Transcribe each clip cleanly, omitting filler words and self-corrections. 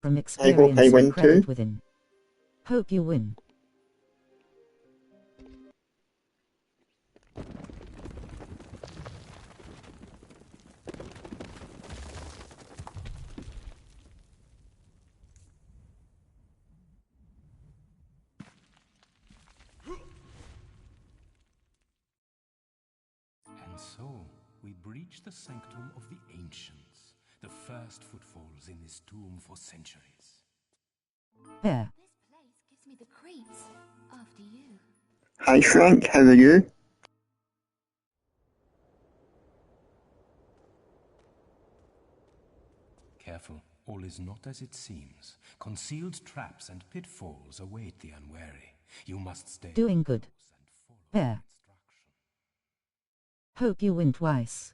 From I hope I experience win and credit too. within. Hope you win. And so, we breach the sanctum of the ancients, the first footfalls in this tomb for centuries. There. This place gives me the creeps. After you. Hi Frank, how are you? Careful, all is not as it seems. Concealed traps and pitfalls await the unwary. You must stay Doing good. close and follow There. instruction. Hope you win twice.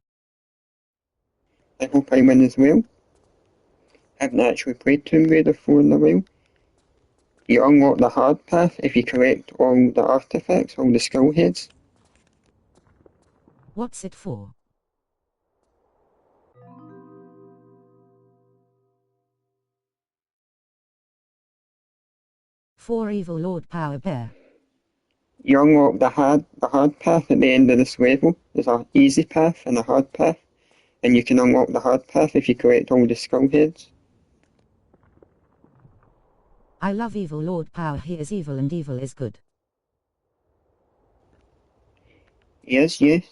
I hope I win as well. Haven't actually played Tomb Raider 4 in a while. You unlock the hard path if you collect all the artifacts, all the skull heads. What's it for? For Evil Lord Power Bear. You unlock the hard path at the end of this level. There's an easy path and a hard path, and you can unlock the hard path if you collect all the skull heads. I love Evil Lord Power. He is evil and evil is good. Yes, yes.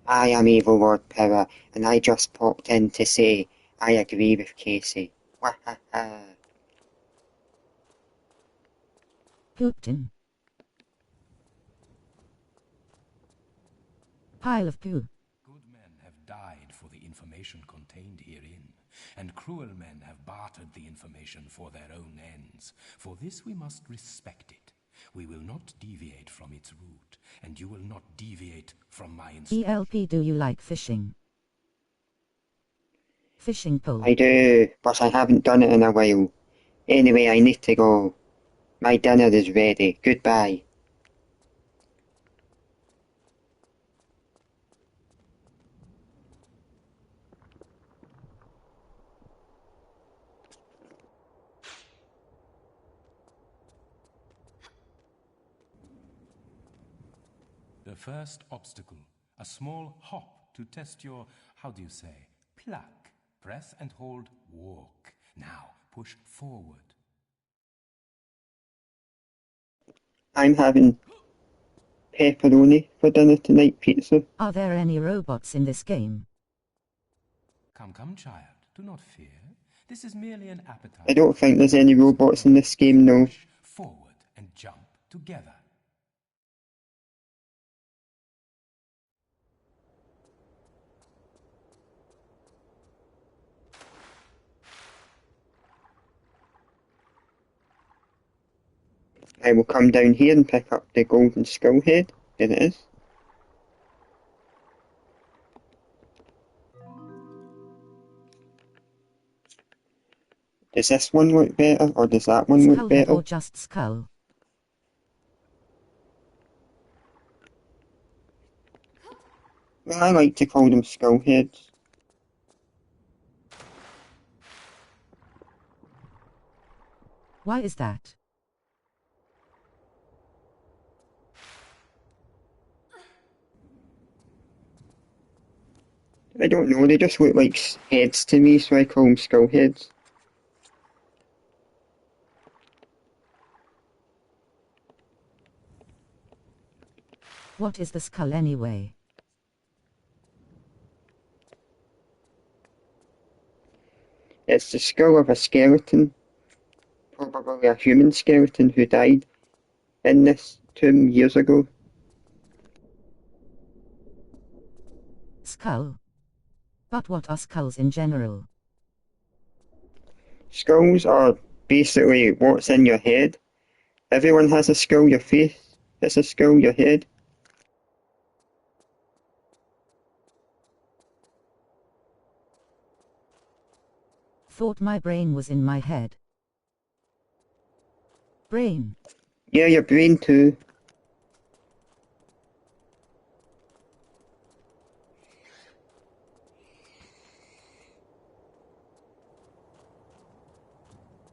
I am Evil Lord Power, and I just popped in to say I agree with Casey. Wahaha. Pooped in. Pile of poo. Good men have died for the information contained herein, and cruel men have bartered the information for their own ends. For this we must respect it. We will not deviate from its route, and you will not deviate from my instruction. ELP, do you like fishing? Fishing pole. I do, but I haven't done it in a while. Anyway, I need to go. My dinner is ready. Goodbye. The first obstacle, a small hop to test your, how do you say, pluck. Press and hold walk. Now push forward. I'm having pepperoni for dinner tonight, pizza. Are there any robots in this game? Come, come, child, do not fear. This is merely an appetizer. I don't think there's any robots in this game, no. Push forward and jump together. I will come down here and pick up the golden skull head. There it is. Does this one look better, or does that one look Skullhead better? or just skull? Well, I like to call them skull heads. Why is that? I don't know, they just look like heads to me, so I call them skull heads. What is the skull anyway? It's the skull of a skeleton, probably a human skeleton who died in this tomb years ago. Skull. But what are skulls in general? Skulls are basically what's in your head. Everyone has a skull, your face is a skull, your head. Thought my brain was in my head. Brain. Yeah, your brain too.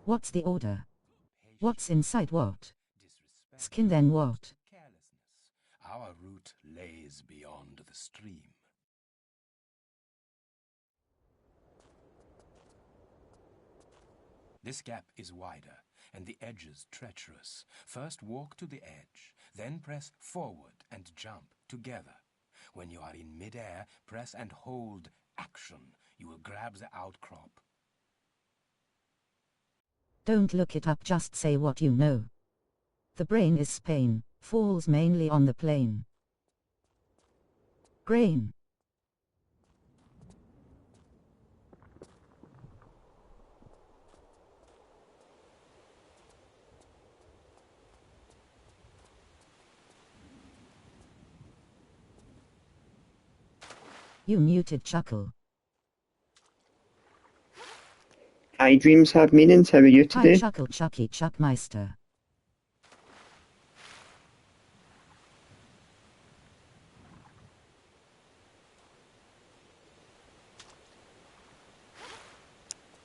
What's the order? What's inside what? Disrespect, Skin then what? carelessness. Our route lays beyond the stream. This gap is wider, and the edges treacherous. First walk to the edge, then press forward and jump together. When you are in mid-air, press and hold action. You will grab the outcrop. Don't look it up, just say what you know. The brain is Spain, falls mainly on the plain. Grain. You muted Chuckle. Hi, dreams have meanings. How are you Hi today? Chuckle Chucky Chuckmeister.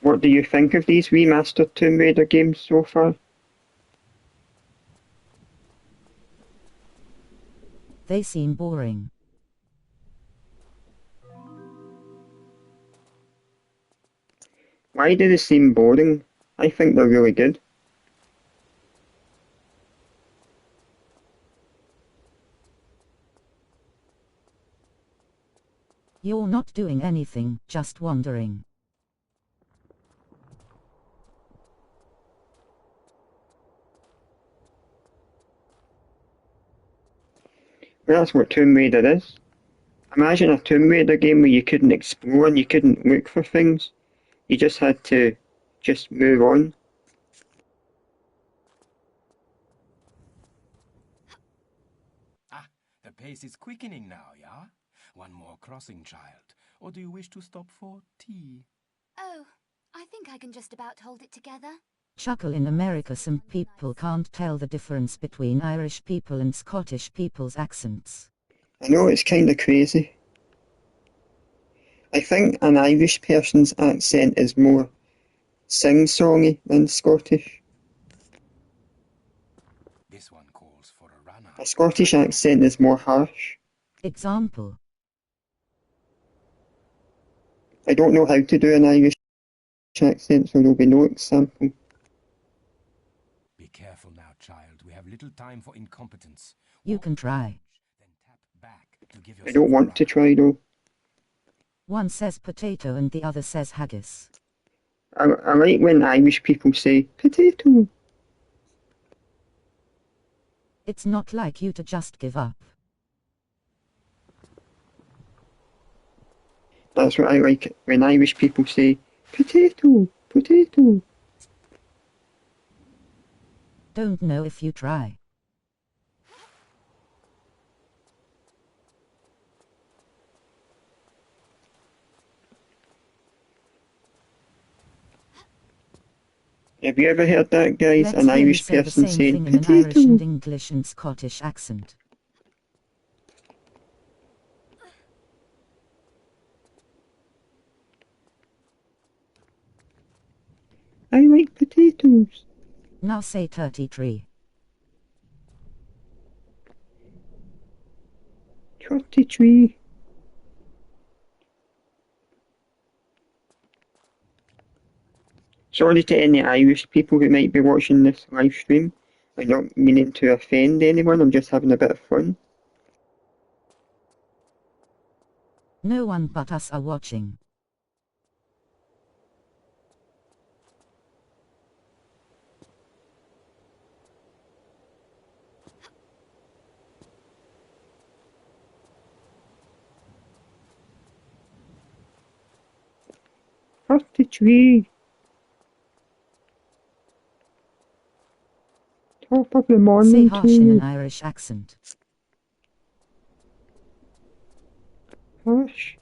What do you think of these remastered Tomb Raider games so far? They seem boring. Why do they seem boring? I think they're really good. You're not doing anything, just wandering. Well, that's what Tomb Raider is. Imagine a Tomb Raider game where you couldn't explore and you couldn't look for things. You just had to just move on. Ah, the pace is quickening now, yeah? One more crossing, child. Or do you wish to stop for tea? Oh, I think I can just about hold it together. Chuckle. In America some people can't tell the difference between Irish people and Scottish people's accents. I know it's kind of crazy. I think an Irish person's accent is more sing-songy than Scottish. This one calls for a runner. A Scottish accent is more harsh. Example. I don't know how to do an Irish accent, so there'll be no example. Be careful now, child. We have little time for incompetence. You Walk can to the try. edge, then tap back to give I yourself don't a want to run. try though. One says potato and the other says haggis. I like when Irish people say potato. It's not like you to just give up. That's what I like when Irish people say potato, potato. Don't know if you try. Have you ever heard that, guys? Let's An hear you Irish say the person same saying thing in an Irish and potato. English and Scottish accent. I like potatoes. Now say 33. Trotty tree. Sorry to any Irish people who might be watching this live stream. I'm not meaning to offend anyone, I'm just having a bit of fun. No one but us are watching. Trotty tree. Top of the Say morning harsh in an to Irish accent. Hush.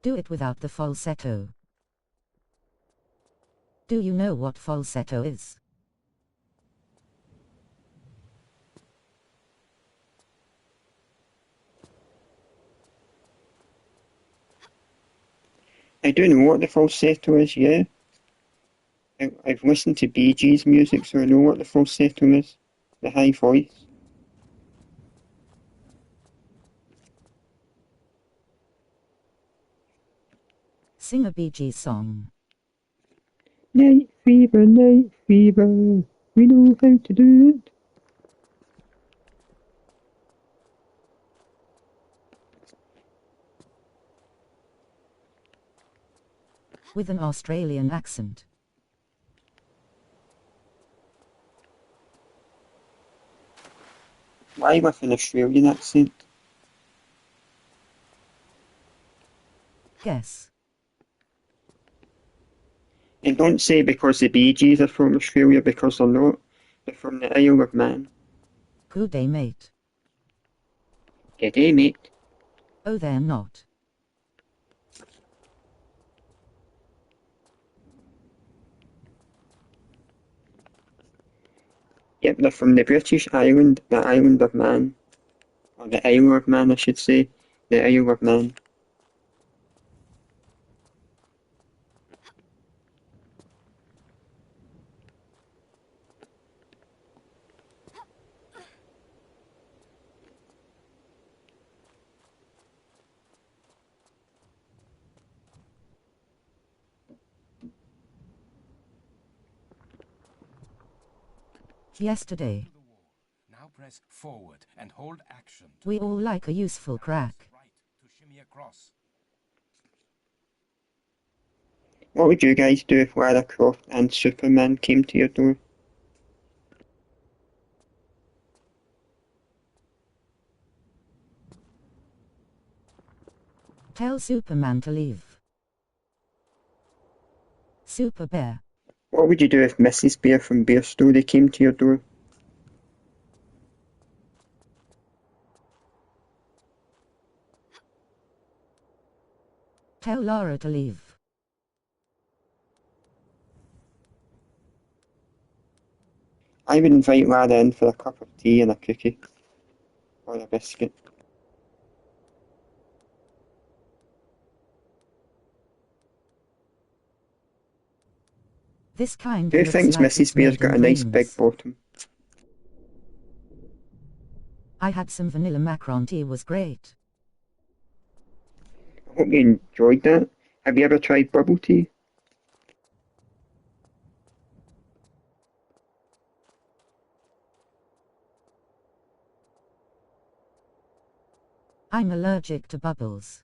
Do it without the falsetto. Do you know what falsetto is? I do know what the falsetto is, yeah. I've listened to Bee Gees music, so I know what the falsetto is. The high voice. Sing a Bee Gees song. Night fever, we know how to do it. With an Australian accent. Why with an Australian accent? Guess. And don't say because the Bee Gees are from Australia, because they're not. They're from the Isle of Man. Good day, mate. Good day, mate. Oh, they're not. Yep, they're from the British island, the Island of Man. Or the Isle of Man, I should say. The Isle of Man. Yesterday. Now press forward and hold action. We all like a useful crack. Right to shimmy across. What would you guys do if Lara Croft and Superman came to your door? Tell Superman to leave. Super Bear. What would you do if Mrs. Bear from Bear Story came to your door? Tell Laura to leave. I would invite Lara in for a cup of tea and a cookie. Or a biscuit. This kind Who looks thinks like Mrs. it's Bear's made got in a nice big dreams. bottom? I had some vanilla macaron tea, was great. I hope you enjoyed that. Have you ever tried bubble tea? I'm allergic to bubbles.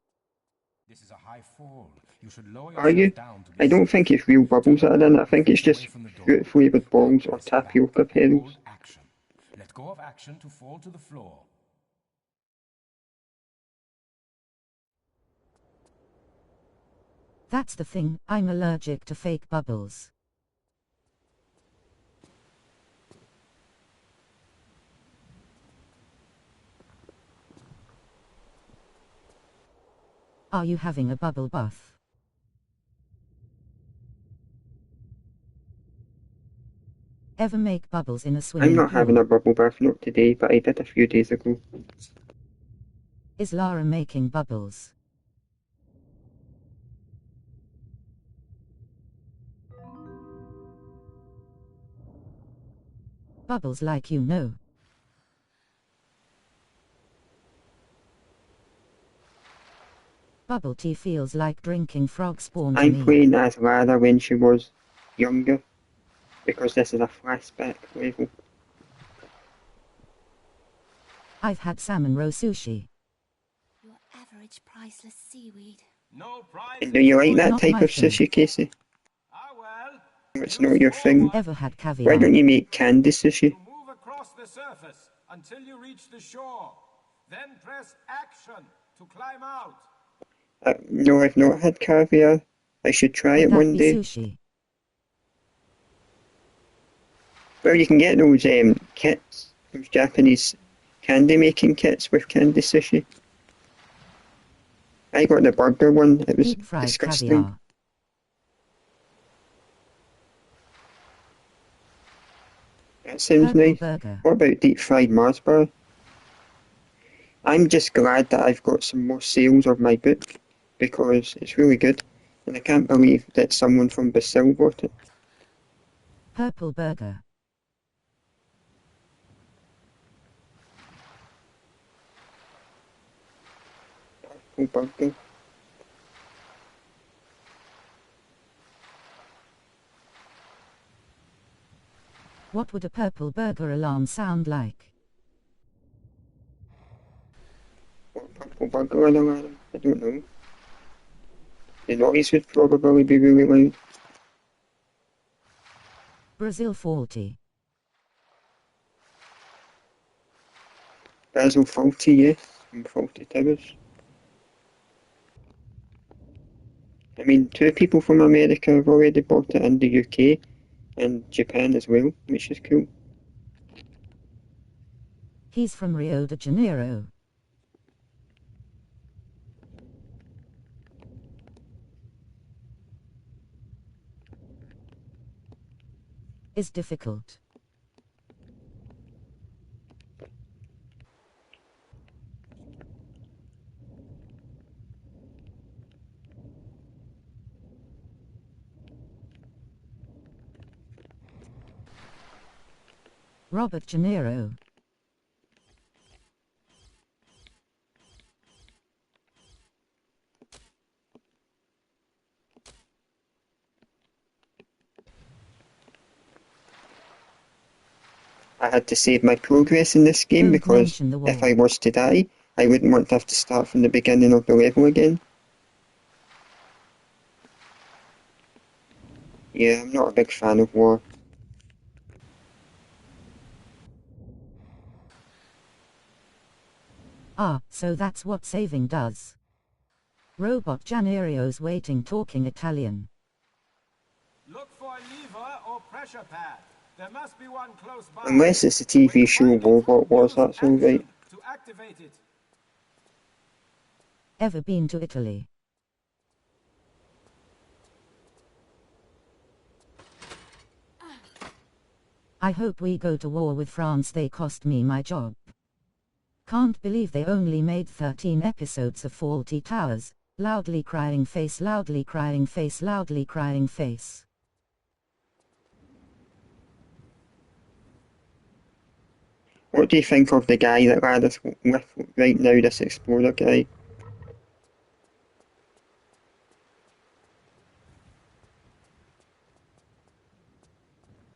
This is a high fall. You should lower Are you? yourself down to be I don't think it's real bubbles that are in it. I think it's just fruit flavoured balls or tapioca petals. Action. Let go of action to fall to the floor. That's the thing, I'm allergic to fake bubbles. Are you having a bubble bath? Ever make bubbles in a swimming I'm not pool? having a bubble bath, not today, but I did a few days ago. Is Lara making bubbles? Bubbles like you know. Bubble tea feels like drinking frog spawn to I'm me. playing as Lara when she was younger, because this is a flashback level. I've had salmon roe sushi. Your average priceless seaweed. No prize. And do you like that Not type my of thing. sushi, Casey? Ah well. It's not your thing. Ever had Why caviar? don't you make candy sushi? To move across the surface until you reach the shore. Then press action to climb out. No, I've not had caviar. I should try Would it that one be day. sushi? Well, you can get those kits, those Japanese candy making kits with candy sushi. I got the burger one. It was Deep fried disgusting. caviar. That sounds Purple nice. burger. What about deep fried Mars bar? I'm just glad that I've got some more sales of my book because it's really good. And I can't believe that someone from Brazil bought it. Purple burger. Purple burger. What would a purple burger alarm sound like? What purple burger alarm? I don't know. The noise would probably be really loud. Brazil faulty. Basil faulty, yes. And faulty towers. I mean, 2 people from America have already bought it in the UK and Japan as well, which is cool. He's from Rio de Janeiro. Is difficult. Robert Janeiro. I had to save my progress in this game Don't because mention the if wall. I was to die, I wouldn't want to have to start from the beginning of the level again. Yeah, I'm not a big fan of war. Ah, so that's what saving does. Robot Janeiro's waiting talking Italian. Look for a lever or pressure pad. There must be one close by. Unless it's a TV show Robot Wars, that's alright. To activate it. Ever been to Italy? I hope we go to war with France. They cost me my job. Can't believe they only made 13 episodes of Faulty Towers. Loudly crying face, loudly crying face, loudly crying face. What do you think of the guy that Ladder's with right now, this explorer guy?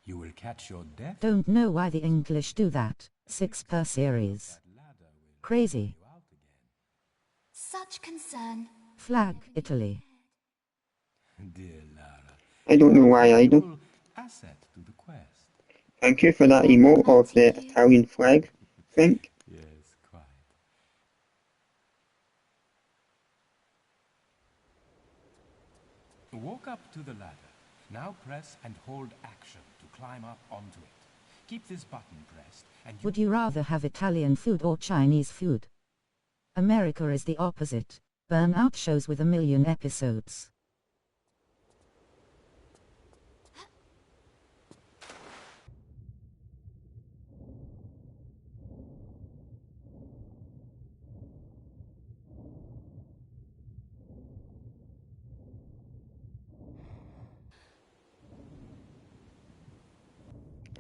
You will catch your death. Don't know why the English do that. 6 per series. Crazy. Such concern. Flag, Italy. Dear Lara, I don't know why either. asset to the quest. Thank you for that emote of the Italian flag, Frank. Yes, quite. Walk up to the ladder. Now press and hold action to climb up onto it. Keep this button pressed and Would you rather have Italian food or Chinese food? America is the opposite. Burnout shows with 1 million episodes.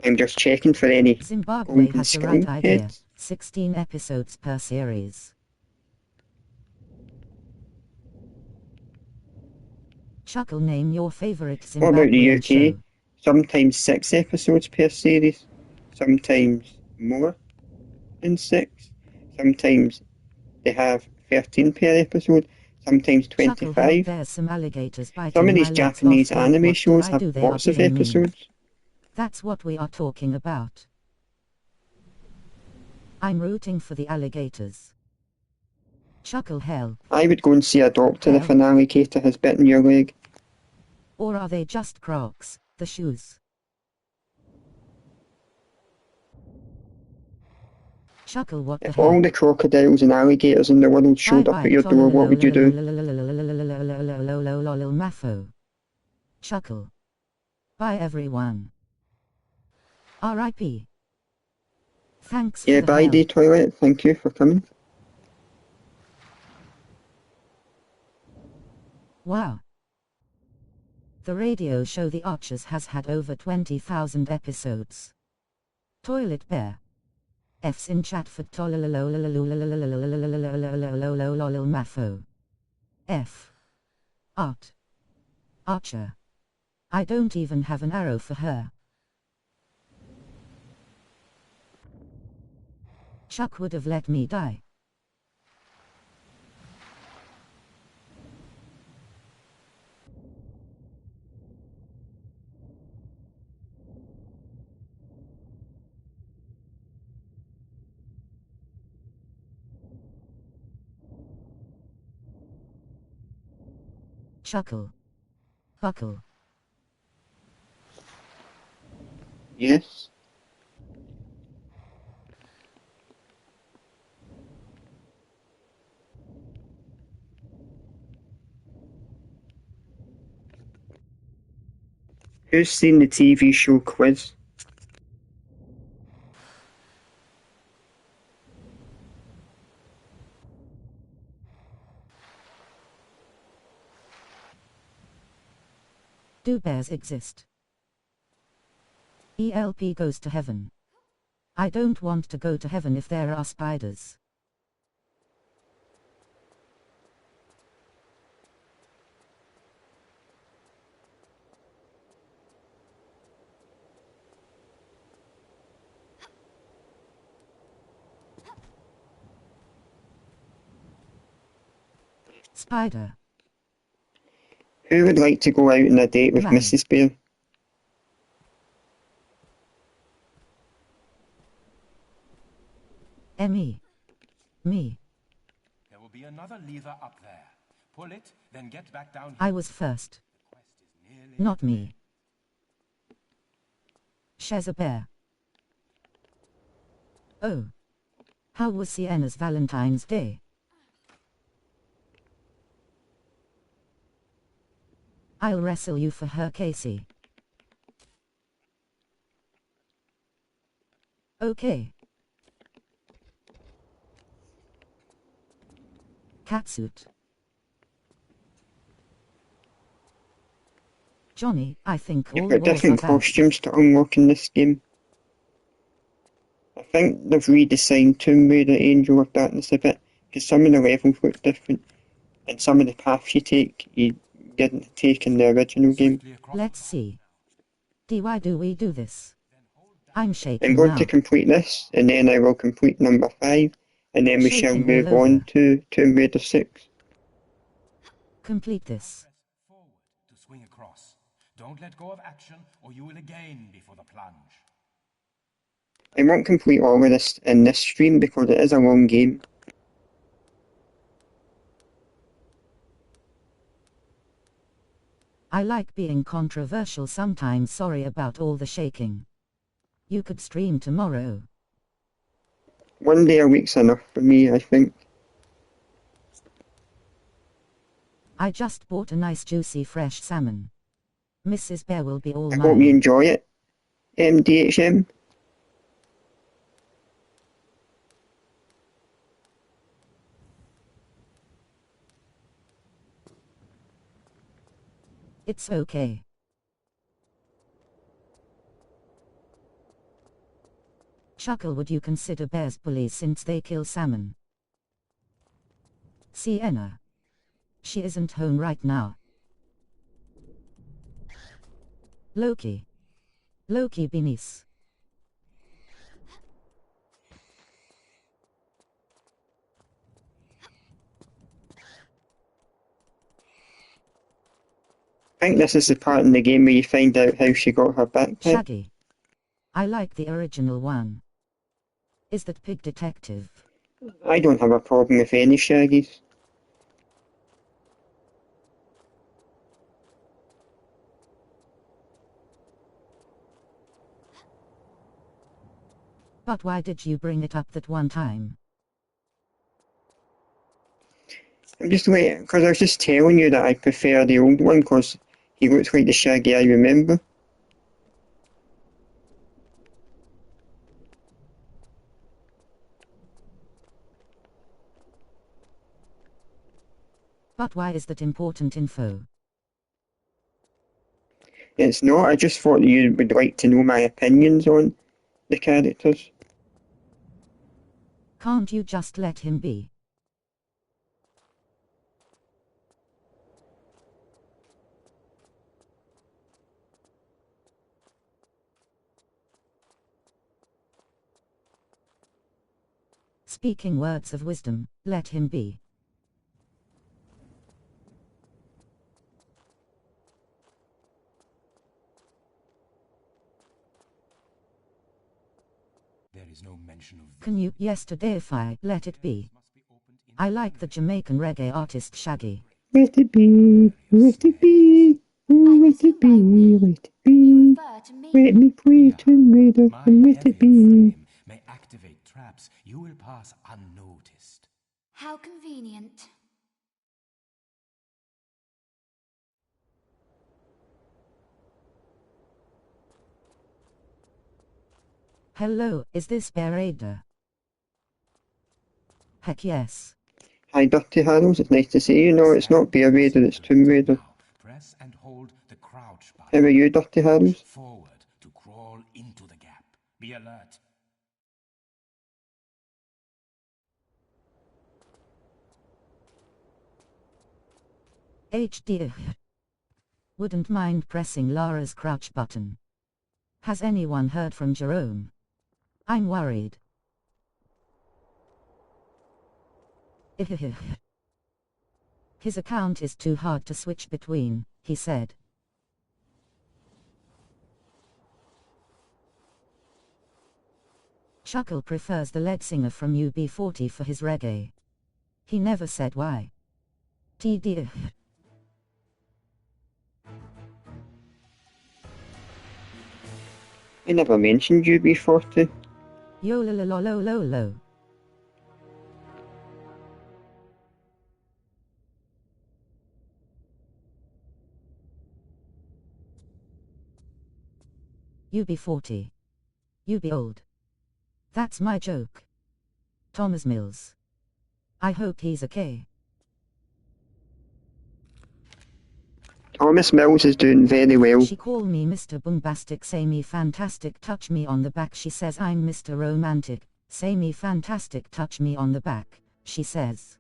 I'm just checking for any Zimbabwe golden has the skull right idea. heads. 16 episodes per series. Chuckle, name your favorite What about the Zimbabwean UK? show. Sometimes 6 episodes per series, sometimes more than 6. Sometimes they have 13 per episode, sometimes Chuckle, help, 25. there's some alligators biting Some of my these legs off. Japanese What anime do shows I have do? They are lots of being mean. episodes. That's what we are talking about. I'm rooting for the alligators. Chuckle, hell. I would go and see a doctor if Hell. an alligator has bitten your leg. Or are they just Crocs, the shoes? Chuckle, what the If all heck? the crocodiles and alligators in the world showed up at your door, what would you do? Maffo. Chuckle. Bye everyone. R.I.P. Thanks for Yeah, the bye, help. Day Toilet. Thank you for coming. Wow. The radio show The Archers has had over 20,000 episodes. Toilet Bear. F's in chat for Mafo. F. Art. Archer. I don't even have an arrow for her. Chuck would have let me die. Chuckle. Buckle. Yes. Who's seen the TV show Quiz? Do bears exist? ELP goes to heaven. I don't want to go to heaven if there are spiders. Spider. Who would like to go out on a date with Man. Mrs. Bear? Me. Me. There will be another lever up there. Pull it, then get back down here. I was first. The quest is nearly Not me. She's a bear. Oh. How was Sienna's Valentine's Day? I'll wrestle you for her, Casey. Okay. Catsuit. Johnny, I think You've all got wars are different bad. costumes to unlock in this game. I think they've redesigned Tomb Raider Angel of Darkness a bit, because some of the levels look different, and some of the paths you take you didn't take in the original game. swiftly across Let's see. Why do we do this? I'm I'm shaking going now. to complete this, and then I will complete number 5, and then we shall Shaking move all on over. to Tomb Raider 6. Complete this. press forward to swing across. Don't let go of action, or you will again be for the plunge. I won't complete all of this in this stream because it is a long game. I like being controversial sometimes. Sorry about all the shaking. You could stream tomorrow. One day a week's enough for me, I think. I just bought a nice juicy fresh salmon. Mrs. Bear will be all I hope you mine. enjoy it, MDHM. It's okay. Chuckle, would you consider bears bullies since they kill salmon? Sienna. She isn't home right now. Loki. Loki Beanies. I think this is the part in the game where you find out how she got her backpack. Shaggy. I like the original one. Is that Pig Detective? I don't have a problem with any Shaggies. But why did you bring it up that one time? I'm just waiting, because I was just telling you that I prefer the old one, because he looks like the Shaggy I remember. But why is that important info? It's not, I just thought you would like to know my opinions on the characters. Can't you just let him be? Speaking words of wisdom, let him be. There is no mention of Can you, yesterdayify, let it be? I like the Jamaican reggae artist Shaggy. Let it be, let it be, oh, let it be, let it You be. refer to me. Let me pray to Maker my and let heavier it be. frame may activate traps. You will pass unnoticed. How convenient. Hello, is this Bear Raider? Heck yes. Hi Dirty Harrows, it's nice to see you. No, it's not Bear Raider, it's Tomb Raider. Now, press and hold the crouch How button. are you, Dirty Harrows? Forward to crawl into the gap. Be alert. HD. Wouldn't mind pressing Lara's crouch button. Has anyone heard from Jerome? I'm worried. His account is too hard to switch between, he said. Chuckle prefers the lead singer from UB40 for his reggae. He never said why. TD. I never mentioned UB40. Yo lo lo lo lo lo lo. UB40. You be old. That's my joke. Thomas Mills. I hope he's okay. Thomas Mills is doing very well. She call me Mr. Bombastic, say me fantastic, touch me on the back. She says I'm Mr. Romantic, say me fantastic, touch me on the back, she says.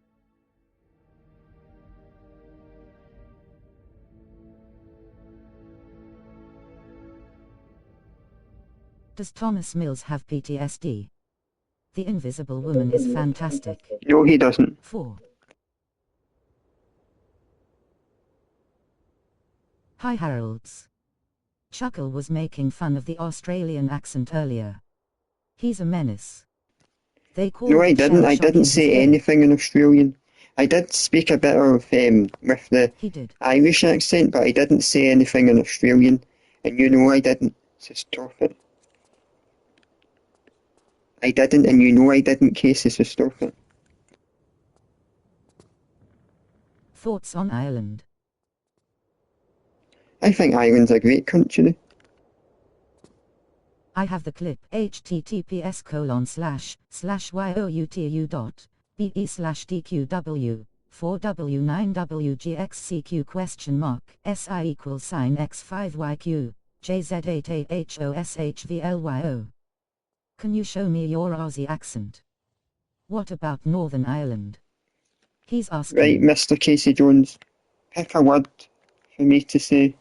Does Thomas Mills have PTSD? The Invisible Woman is fantastic. No, he doesn't. 4. Hi Harold's. Chuckle was making fun of the Australian accent earlier. He's a menace. They call No, I it didn't. I shell shock in didn't his say day. anything in Australian. I did speak a bit of with the He did. Irish accent, but I didn't say anything in Australian. And you know I didn't. So stop it. I didn't, and you know I didn't, Casey, so stop it. Thoughts on Ireland? I think Ireland's a great country. I have the clip https://youtu.be/dqw 4w9wgxcq SI equals sign x5yq jz8ahoshvlyo. Can you show me your Aussie accent? What about Northern Ireland? He's asking. Right, Mr. Casey Jones, pick a word for me to say.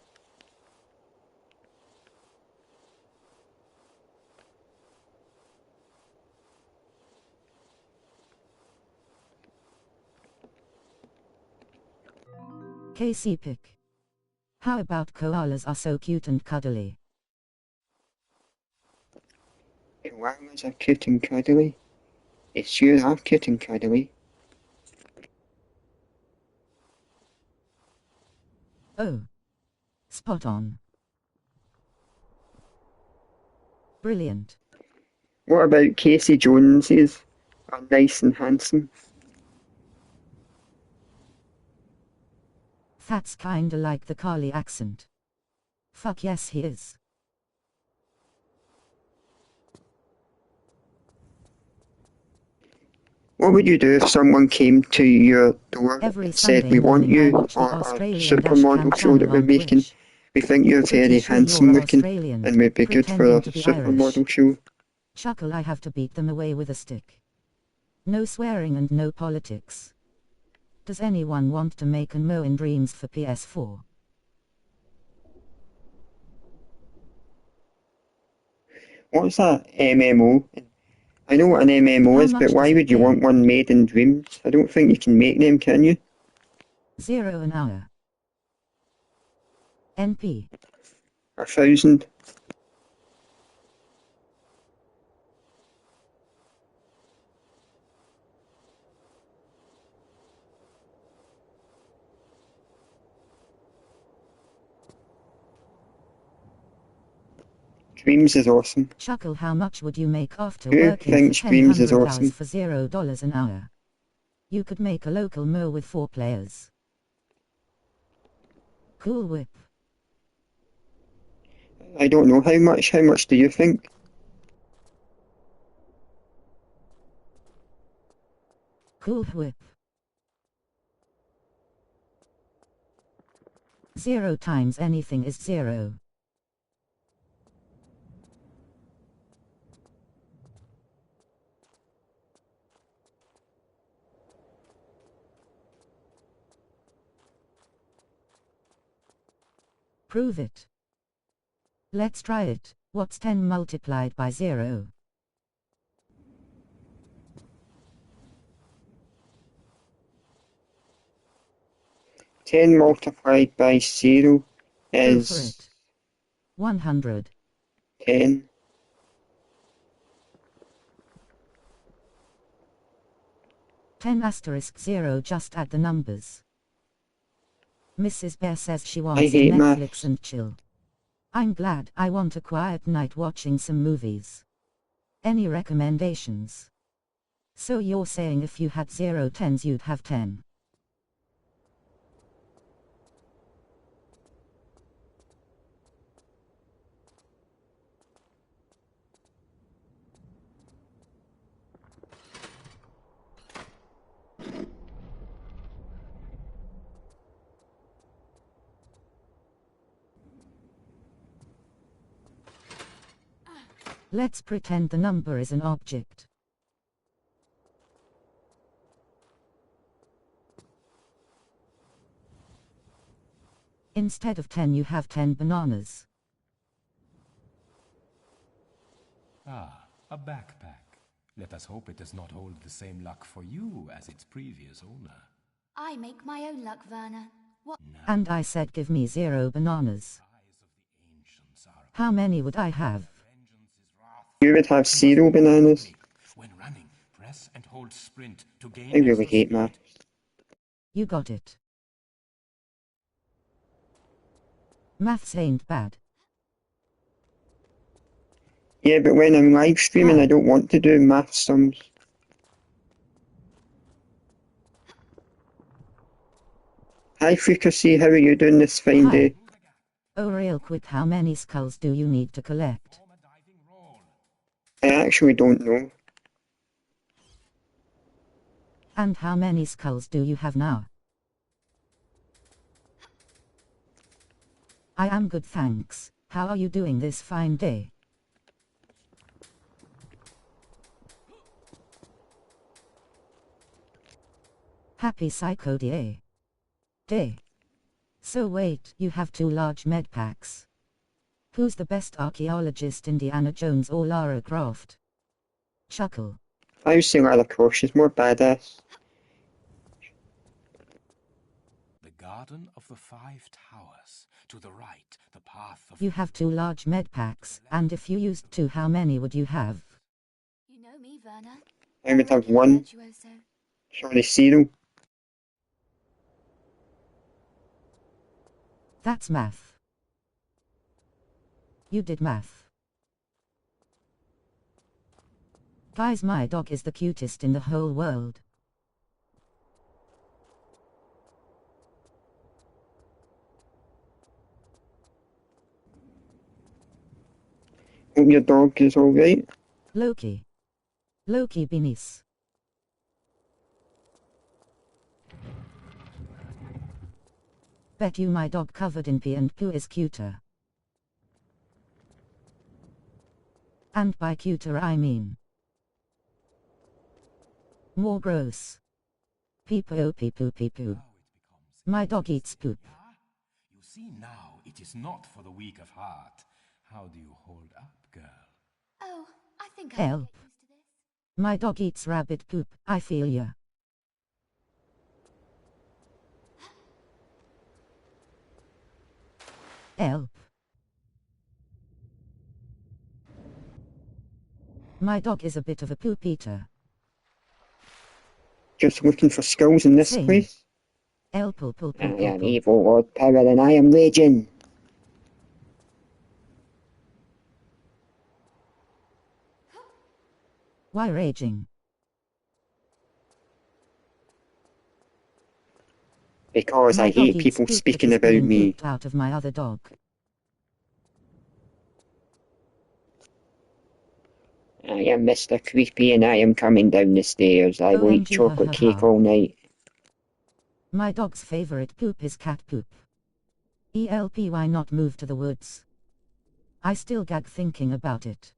KC pick. How about koalas are so cute and cuddly? Koalas are cute and cuddly. They sure are cute and cuddly. Oh. Spot on. Brilliant. What about Casey Joneses? Are nice and handsome. That's kinda like the Carly accent. Fuck yes he is. What would you do if someone came to your door Every and said, Sunday we want morning I you watch the for a Australian supermodel Dashcam show that channel we're on making. Twitch. We think you're Pretty very sure handsome you're looking Australian, and would be good for pretending a to be supermodel Irish. show. Chuckle, I have to beat them away with a stick. No swearing and no politics. Does anyone want to make an Mo in Dreams for PS4? What's that MMO? I know what an MMO How is, but much why does it would you pay? want one made in Dreams? I don't think you can make them, can you? $0 an hour. NP. 1,000. Dreams is awesome. Chuckle, how much would you make after Who working for thinks Dreams is 1,000 hours awesome? for $0 an hour? You could make a local Mo with 4 players. Cool Whip. I don't know how much. How much do you think? Cool Whip. 0 times anything is 0. Prove it. Let's try it. What's 10 multiplied by 0? Ten multiplied by 0 Go for is it. 100. 10. 10 asterisk 0, just add the numbers. Mrs. Bear says she I wants to hate Netflix maths. and chill. I'm glad. I want a quiet night watching some movies. Any recommendations? So you're saying if you had 0 tens you'd have 10. Let's pretend the number is an object. Instead of 10 you have 10 bananas. Ah, a backpack. Let us hope it does not hold the same luck for you as its previous owner. I make my own luck, Werner. What? And I said give me 0 bananas. How many would I have? You would have 0 bananas. When running, press and hold sprint to gain I really extra hate speed. maths. You got it. Maths ain't bad. Yeah, but when I'm live streaming, Hi. I don't want to do math sums. Hi, Fricassee, how are you doing this fine Hi. day? Oh, real quick, how many skulls do you need to collect? I actually don't know. And how many skulls do you have now? I am good, thanks. How are you doing this fine day? Happy Psycho Day. So wait, you have 2 large med packs. Who's the best archaeologist, Indiana Jones or Lara Croft? Chuckle. I would say Lara Croft, she's more badass. The Garden of the Five Towers. To the right, the path of... You have 2 large med packs, and if you used 2, how many would you have? You know me, Werner. I would have Regular 1. virtuoso. Sorry, 0. That's math. You did math. Guys, my dog is the cutest in the whole world. Hope your dog is alright. Loki. Loki Beanies. Bet you my dog covered in pee and poo is cuter. And by cuter I mean more gross. Pee poo pee poo pee poo. Now it becomes My dog eats poop. Yeah? You see now, it is not for the weak of heart. How do you hold up, girl? Oh, I think I'll Help. get used to this. My dog eats rabbit poop, I feel ya. Help. My dog is a bit of a poop eater. Just looking for skills in this Same. place. El pull pull I pull pull am pull. evil Lord Power and I am raging. Why raging? Because I My dog hate eats people poop that speaking is about being me. pooped out of my other dog. I am Mr. Creepy and I am coming down the stairs. I will eat OMG, ha, chocolate ha, cake ha. all night. My dog's favorite poop is cat poop. Why not move to the woods? I still gag thinking about it.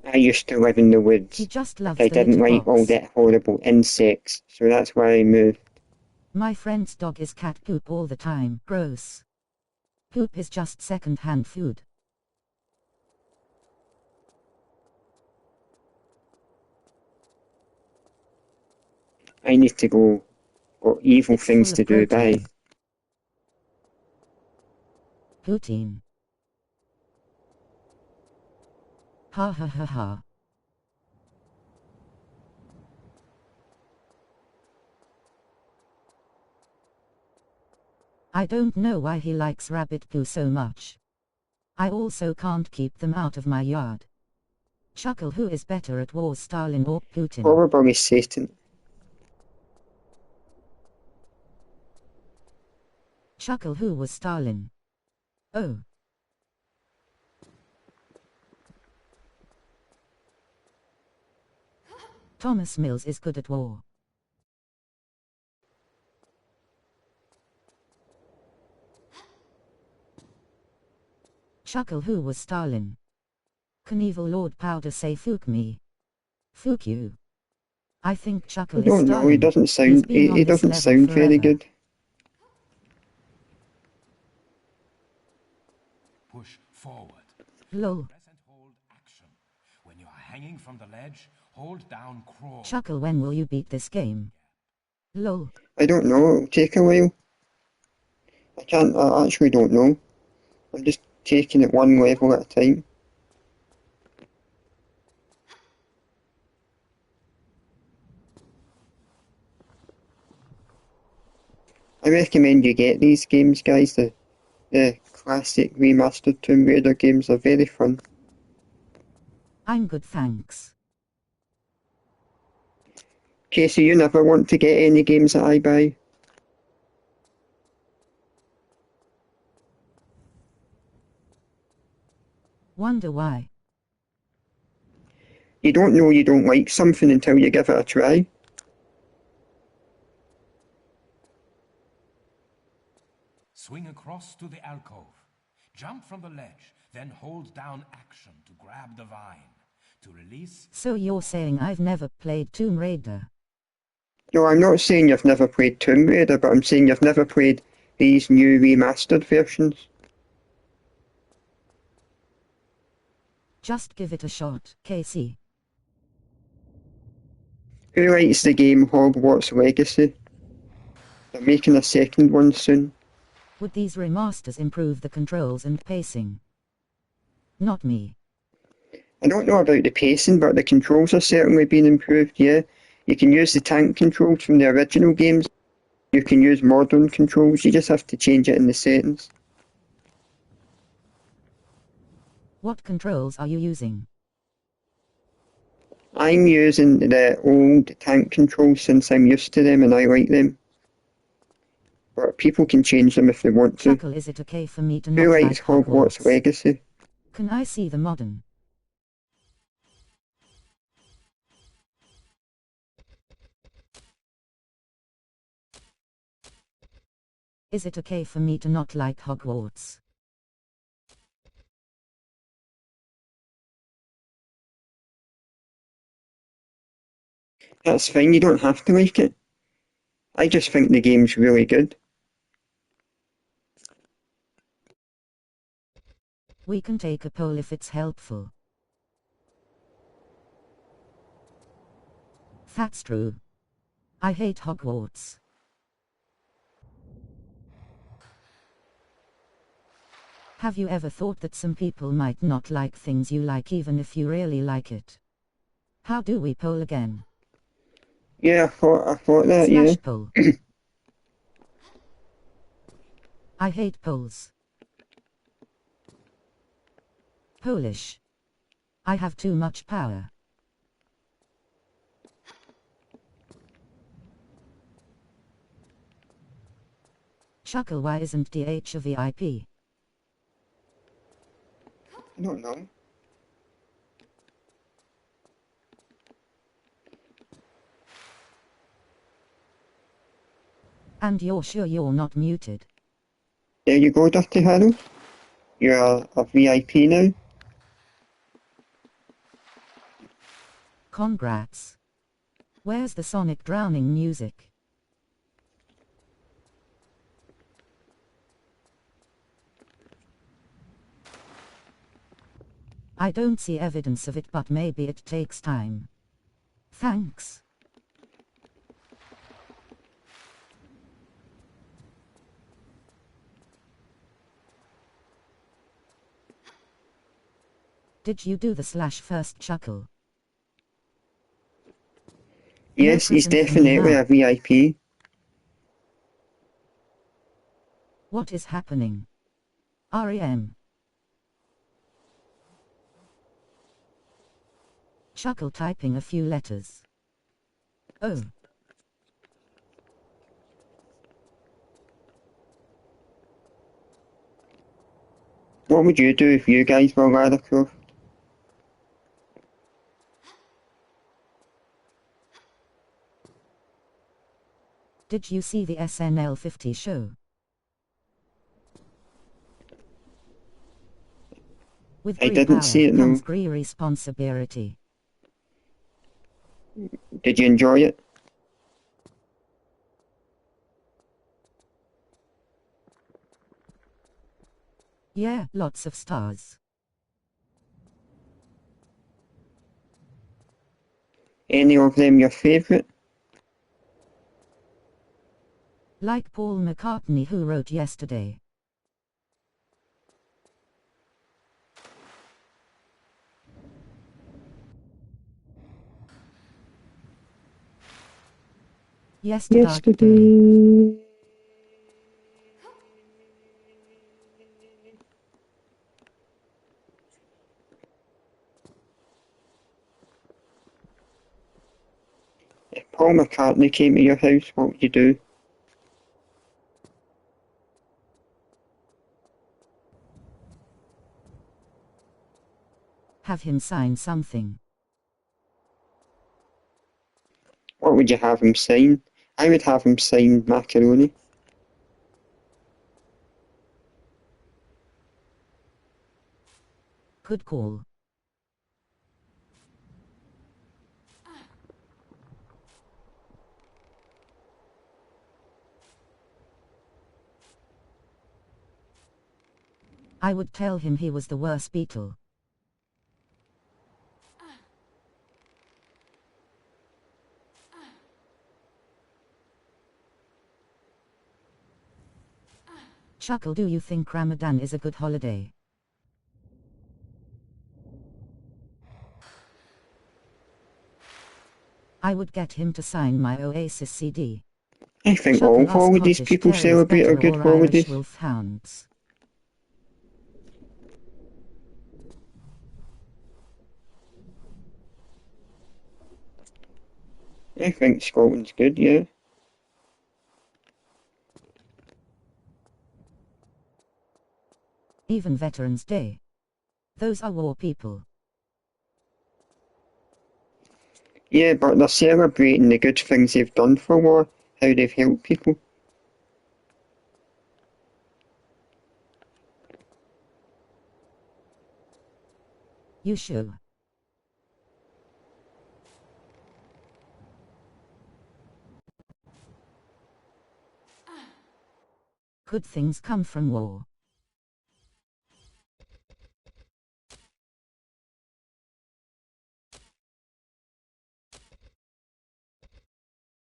I used to live in the He woods, just but loves I the didn't litter like all box. that horrible insects, so that's why I moved. My friend's dog is cat poop all the time. Gross. Poop is just second-hand food. I need to go. Got evil It's things full to of do, bye. protein. Poutine. Ha ha ha ha. I don't know why he likes rabbit poo so much. I also can't keep them out of my yard. Chuckle, who is better at war, Stalin or Putin? Probably Satan. Chuckle, who was Stalin? Oh. Thomas Mills is good at war. Chuckle, who was Stalin? Can evil Lord Powder say "Fook me"? Fook you. I think I Chuckle is don't Stalin. know, he doesn't He's sound been on he this doesn't level sound very forever. good. Push forward. Lol. Press and hold action. When you are hanging from the ledge, hold down crawl. Chuckle, when will you beat this game? Lol. I don't know, it'll take a while. I actually don't know. I'm just taking it one level at a time. I recommend you get these games, guys. The classic remastered Tomb Raider games are very fun. I'm good, thanks. Casey, you never want to get any games that I buy? Wonder why. You don't know you don't like something until you give it a try. Swing across to the alcove. Jump from the ledge, then hold down action to grab the vine. To release, So you're saying I've never played Tomb Raider? No, I'm not saying you've never played Tomb Raider, but I'm saying you've never played these new remastered versions. Just give it a shot, Casey. Who likes the game Hogwarts Legacy? They're making a second one soon. Would these remasters improve the controls and pacing? Not me. I don't know about the pacing, but the controls are certainly being improved, yeah. You can use the tank controls from the original games. You can use modern controls, you just have to change it in the settings. What controls are you using? I'm using the old tank controls since I'm used to them and I like them. But people can change them if they want to. Chuckle, is it okay for me to Who not likes like Hogwarts Hogwarts? Legacy? Can I see the modern? Is it okay for me to not like Hogwarts? That's fine, you don't have to like it. I just think the game's really good. We can take a poll if it's helpful. That's true. I hate Hogwarts. Have you ever thought that some people might not like things you like even if you really like it? How do we poll again? Yeah, I thought that, yeah. Slash poll. I hate polls. Polish. I have too much power. Chuckle, why isn't DH a VIP? I don't know. And you're sure you're not muted? There you go, Dirty Harold. You're a VIP now. Congrats. Where's the Sonic drowning music? I don't see evidence of it, but maybe it takes time. Thanks. Did you do the slash first, Chuckle? Yes, No he's prison for me definitely now. a VIP. What is happening? REM. Chuckle typing a few letters. Oh. What would you do if you guys were Lara Croft? Did you see the SNL 50 show? With I great didn't power see it, comes no. great responsibility. Did you enjoy it? Yeah, lots of stars. Any of them your favourite? Like Paul McCartney, who wrote Yesterday. Yesterday. If Paul McCartney came to your house, what would you do? Have him sign something. What would you have him sign? I would have him sign macaroni. Good call. I would tell him he was the worst Beatle. Chuckle, do you think Ramadan is a good holiday? I would get him to sign my Oasis CD. I think all Chuckle, are holidays Scottish people Terriers celebrate are better good or Irish holidays. Wolfhounds? I think Scotland's good, yeah. Even Veterans Day. Those are war people. Yeah, but they're celebrating the good things they've done for war, how they've helped people. You sure? Good things come from war.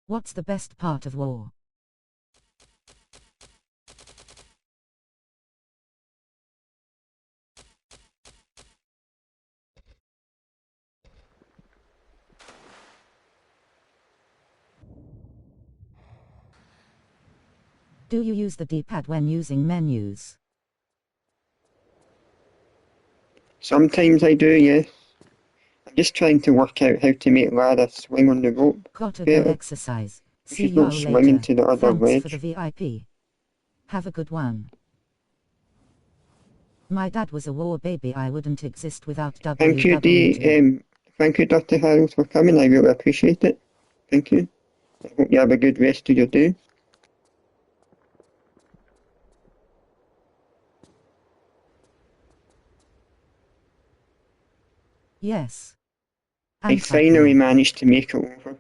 What's the best part of war? Do you use the D-pad when using menus? Sometimes I do, yes. I'm just trying to work out how to make Lara swing on the rope Gotta go better. exercise. So See she's you not all swinging later. to the other Thanks for the ledge. VIP. Have a good one. My dad was a war baby. I wouldn't exist without Thank you, WW2. thank you, Dr. Harold, for coming. I really appreciate it. Thank you. I hope you have a good rest of your day. Yes. I I'm finally happy. managed to make it over.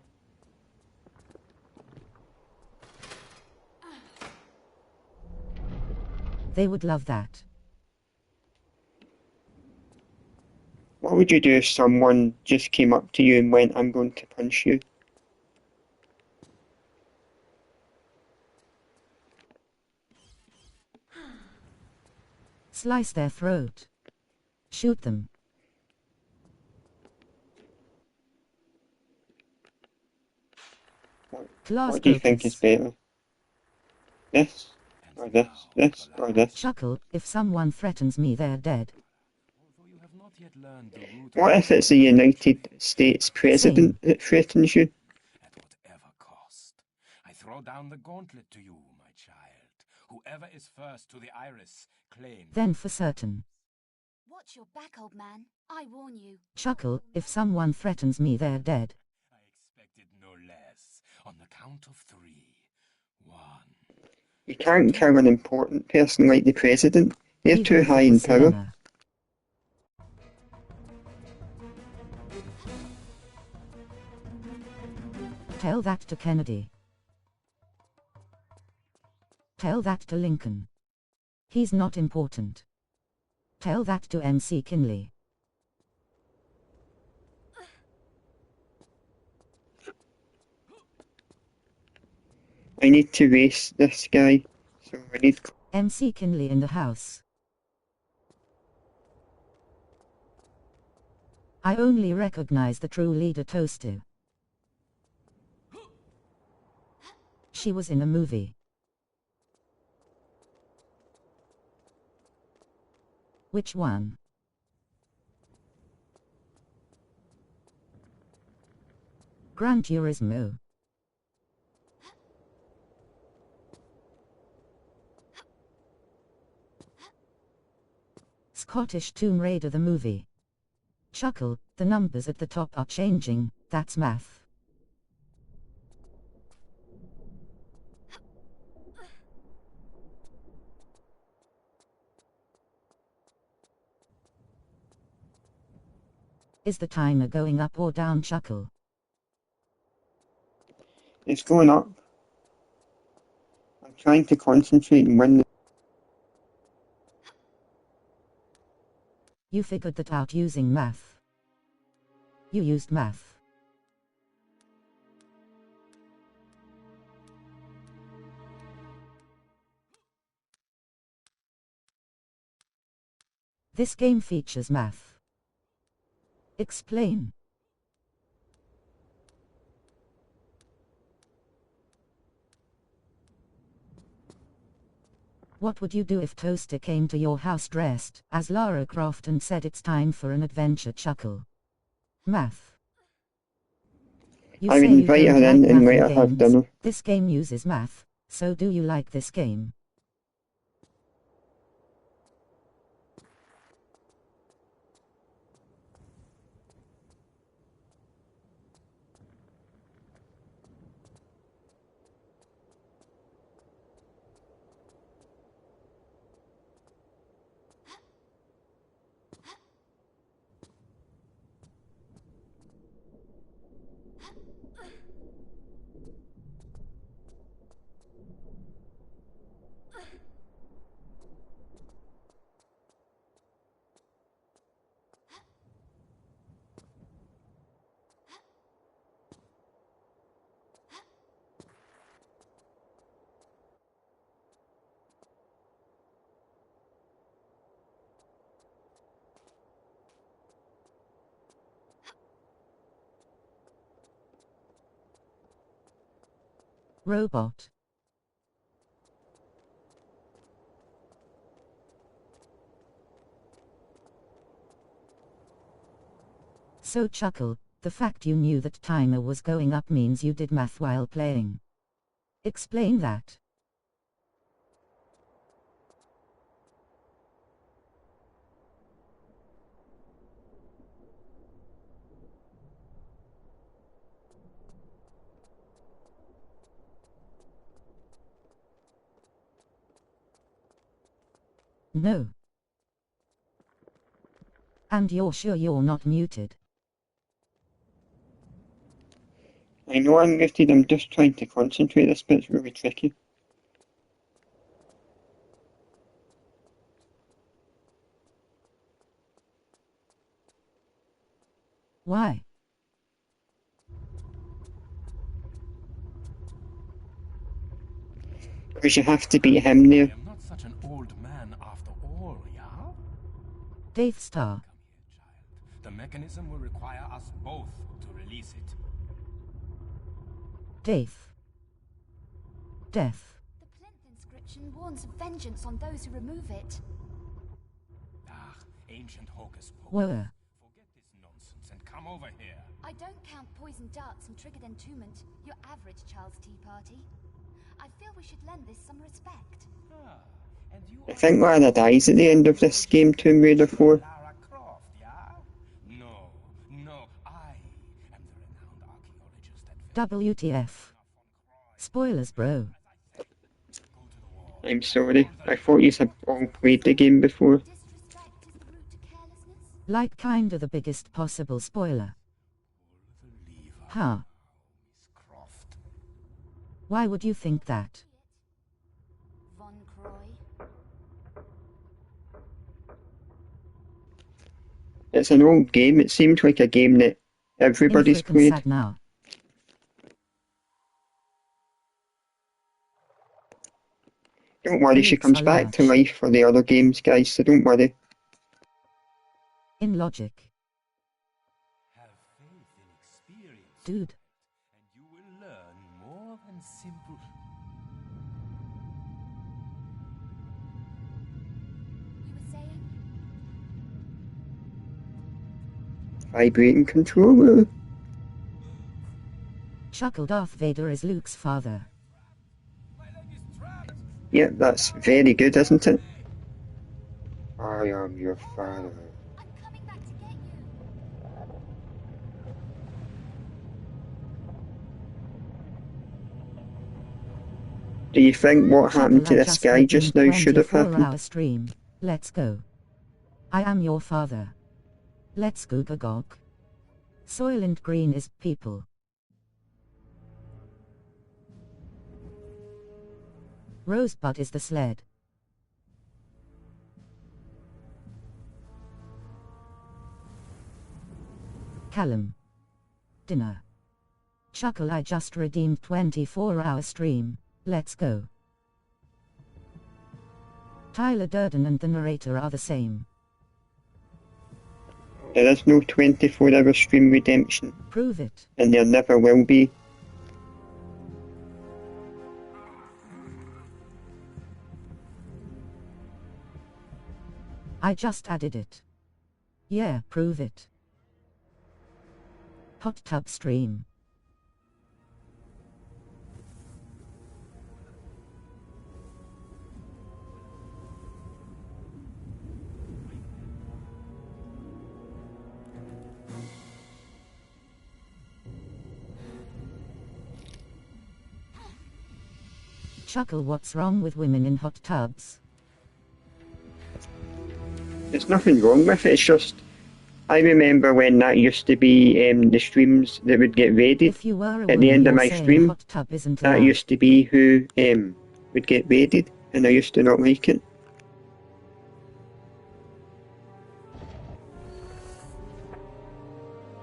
They would love that. What would you do if someone just came up to you and went, I'm going to punch you? Slice their throat. Shoot them. What do you think is Class better? This? Or this? This? Or this? Chuckle, if someone threatens me they're dead. Although you have not yet learned the root What of if it's the United States president Same. that threatens you? at whatever cost. I throw down the gauntlet to you, my child. Whoever is first to the iris claims. Then for certain. Watch your back, old man. I warn you. Chuckle, if someone threatens me they're dead. I expected no less. On the count of 3. 1. You can't kill an important person like the president. They're too Even if high it in was power. Sienna. Tell that to Kennedy. Tell that to Lincoln. He's not important. Tell that to MC Kinley. I need to race this guy, so I need... MC Kinley in the house. I only recognize the true leader Toaster. She was in a movie. Which one? Gran Turismo. Scottish Tomb Raider the movie. Chuckle, the numbers at the top are changing, that's math. Is the timer going up or down, Chuckle? It's going up. I'm trying to concentrate and win. You figured that out using math. You used math. This game features math. Explain. What would you do if Toaster came to your house dressed as Lara Croft and said it's time for an adventure, Chuckle? Math. You I would say you invite don't her like in and math let in her have games. dinner. This game uses math, so do you like this game? Robot. So Chuckle, the fact you knew that timer was going up means you did math while playing. Explain that. No. And you're sure you're not muted? I know I'm muted, I'm just trying to concentrate, this bit's really tricky. Why? Because you have to beat him there. I am not such an old man after all, yeah? Death Star. Come here, child. The mechanism will require us both to release it. Death. Death. The plinth inscription warns of vengeance on those who remove it. Ah, ancient hocus pocus. Whoa. Forget this nonsense and come over here. I don't count poison darts and triggered entombment, your average child's tea party. I feel we should lend this some respect. Ah, and you I think Lara dies at the end of this game, Tomb Raider 4. Lara Croft, yeah? No, I am the renowned archaeologist at WTF. Spoilers, bro. I'm sorry, I thought you had all played the game before. Disrespect is the route to carelessness? Like kinda the biggest possible spoiler. Huh. Miss Croft. Why would you think that? Von Croy? It's an old game, it seemed like a game that everybody's Infreaking played. sad now. Don't worry, she Leaks comes are back to large. life for the other games, guys, so don't worry. In logic. Have faith in experience, Dude. and you will learn more than simple. You were saying? Vibrating controller. Chuckle, Darth Vader is Luke's father. My leg is trapped! Yep, that's very good, isn't it? I am your father. I'm coming back to get you. Do you think what happened to Chuckle, I this guy just now should have 24-hour happened? stream. Let's go. I am your father. Let's go gog. Soylent Green is people. Rosebud is the sled. Callum. Dinner. Chuckle, I just redeemed 24-hour stream. Let's go. Tyler Durden and the narrator are the same. There is no 24-hour stream redemption, Prove it. and there never will be. I just added it. Yeah, prove it. Hot tub stream. Chuckle, what's wrong with women in hot tubs? There's nothing wrong with it, it's just... I remember when that used to be the streams that would get raided. If you were a At woman, the end of you're my saying stream, hot tub isn't that allowed. used to be who would get raided, and I used to not like it.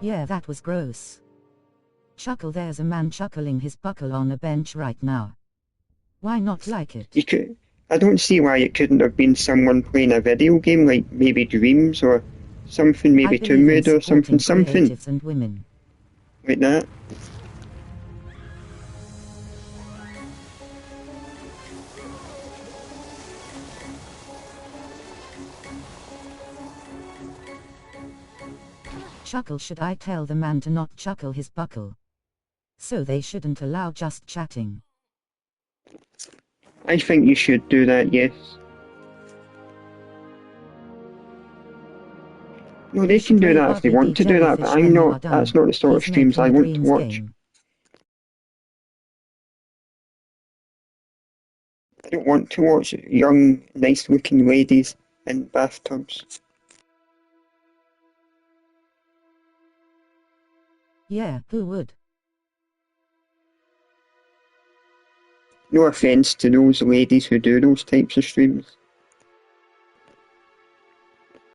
Yeah, that was gross. Chuckle, there's a man chuckling his buckle on a bench right now. Why not like it? You could, I don't see why it couldn't have been someone playing a video game, like maybe Dreams or something, maybe I Tomb believe in Raider or something, supporting creatives and women. like that. chuckle should I tell the man to not chuckle his buckle? So they shouldn't allow just chatting. I think you should do that, yes. No, they can do that if they want to do that, but I'm not, that's not the sort of streams I want to watch. I don't want to watch young, nice-looking ladies in bathtubs. Yeah, who would? No offence to those ladies who do those types of streams.